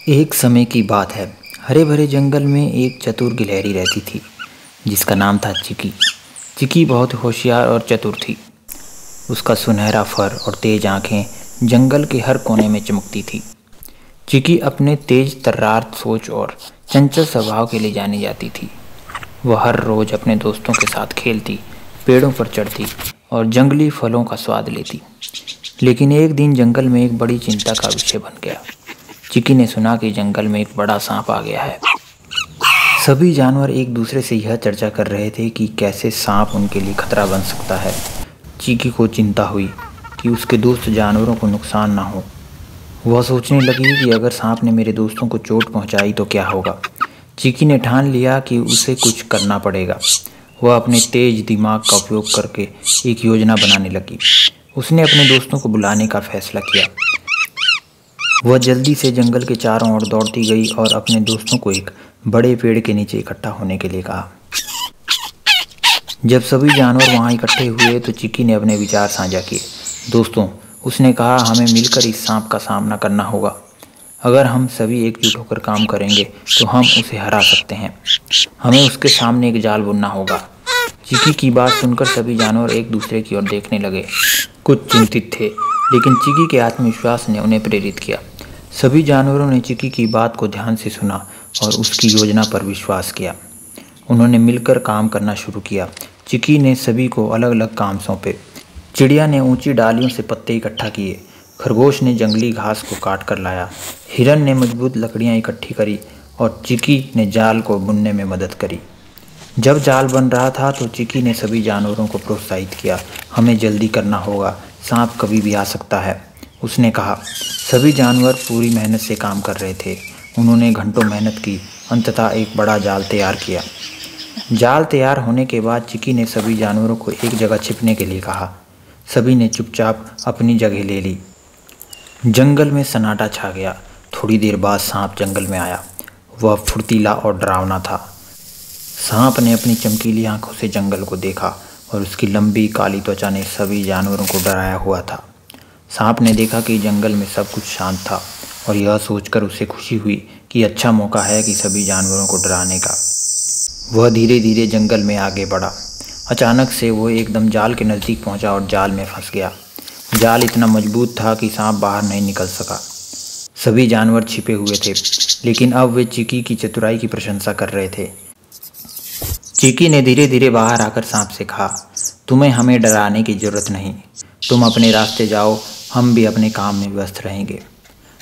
एक समय की बात है। हरे भरे जंगल में एक चतुर गिलहरी रहती थी जिसका नाम था चिकी। चिकी बहुत होशियार और चतुर थी। उसका सुनहरा फर और तेज आंखें जंगल के हर कोने में चमकती थी। चिकी अपने तेज तर्रार सोच और चंचल स्वभाव के लिए जानी जाती थी। वह हर रोज अपने दोस्तों के साथ खेलती, पेड़ों पर चढ़ती और जंगली फलों का स्वाद लेती। लेकिन एक दिन जंगल में एक बड़ी चिंता का विषय बन गया। चिकी ने सुना कि जंगल में एक बड़ा सांप आ गया है। सभी जानवर एक दूसरे से यह चर्चा कर रहे थे कि कैसे सांप उनके लिए खतरा बन सकता है। चिकी को चिंता हुई कि उसके दोस्त जानवरों को नुकसान ना हो। वह सोचने लगी कि अगर सांप ने मेरे दोस्तों को चोट पहुंचाई तो क्या होगा। चिकी ने ठान लिया कि उसे कुछ करना पड़ेगा। वह अपने तेज दिमाग का उपयोग करके एक योजना बनाने लगी। उसने अपने दोस्तों को बुलाने का फैसला किया। वह जल्दी से जंगल के चारों ओर दौड़ती गई और अपने दोस्तों को एक बड़े पेड़ के नीचे इकट्ठा होने के लिए कहा। जब सभी जानवर वहां इकट्ठे हुए तो चिकी ने अपने विचार साझा किए। दोस्तों, उसने कहा, हमें मिलकर इस सांप का सामना करना होगा। अगर हम सभी एकजुट होकर काम करेंगे तो हम उसे हरा सकते हैं। हमें उसके सामने एक जाल बुनना होगा। चिकी की बात सुनकर सभी जानवर एक दूसरे की ओर देखने लगे। कुछ चिंतित थे, लेकिन चिकी के आत्मविश्वास ने उन्हें प्रेरित किया। सभी जानवरों ने चिकी की बात को ध्यान से सुना और उसकी योजना पर विश्वास किया। उन्होंने मिलकर काम करना शुरू किया। चिकी ने सभी को अलग अलग काम सौंपे। चिड़िया ने ऊंची डालियों से पत्ते इकट्ठा किए। खरगोश ने जंगली घास को काट कर लाया। हिरन ने मजबूत लकड़ियां इकट्ठी करी और चिकी ने जाल को बुनने में मदद करी। जब जाल बन रहा था तो चिकी ने सभी जानवरों को प्रोत्साहित किया। हमें जल्दी करना होगा, सांप कभी भी आ सकता है, उसने कहा। सभी जानवर पूरी मेहनत से काम कर रहे थे। उन्होंने घंटों मेहनत की। अंततः एक बड़ा जाल तैयार किया। जाल तैयार होने के बाद चिकी ने सभी जानवरों को एक जगह छिपने के लिए कहा। सभी ने चुपचाप अपनी जगह ले ली। जंगल में सन्नाटा छा गया। थोड़ी देर बाद सांप जंगल में आया। वह फुर्तीला और डरावना था। सांप ने अपनी चमकीली आंखों से जंगल को देखा और उसकी लंबी काली त्वचा ने सभी जानवरों को डराया हुआ था। सांप ने देखा कि जंगल में सब कुछ शांत था और यह सोचकर उसे खुशी हुई कि अच्छा मौका है कि सभी जानवरों को डराने का। वह धीरे धीरे जंगल में आगे बढ़ा। अचानक से वो एकदम जाल के नज़दीक पहुंचा और जाल में फंस गया। जाल इतना मजबूत था कि सांप बाहर नहीं निकल सका। सभी जानवर छिपे हुए थे, लेकिन अब वे चिकी की चतुराई की प्रशंसा कर रहे थे। चिकी ने धीरे धीरे बाहर आकर सांप से कहा, तुम्हें हमें डराने की जरूरत नहीं। तुम अपने रास्ते जाओ, हम भी अपने काम में व्यस्त रहेंगे।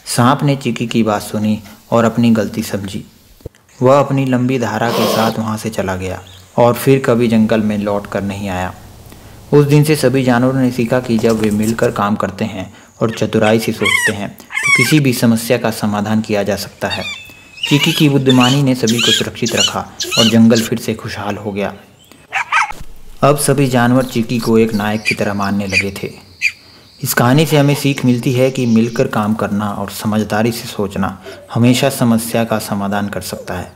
सांप ने चिकी की बात सुनी और अपनी गलती समझी। वह अपनी लंबी धारा के साथ वहां से चला गया और फिर कभी जंगल में लौट कर नहीं आया। उस दिन से सभी जानवरों ने सीखा कि जब वे मिलकर काम करते हैं और चतुराई से सोचते हैं तो किसी भी समस्या का समाधान किया जा सकता है। चिकी की बुद्धिमानी ने सभी को सुरक्षित रखा और जंगल फिर से खुशहाल हो गया। अब सभी जानवर चिकी को एक नायक की तरह मानने लगे थे। इस कहानी से हमें सीख मिलती है कि मिलकर काम करना और समझदारी से सोचना हमेशा समस्या का समाधान कर सकता है।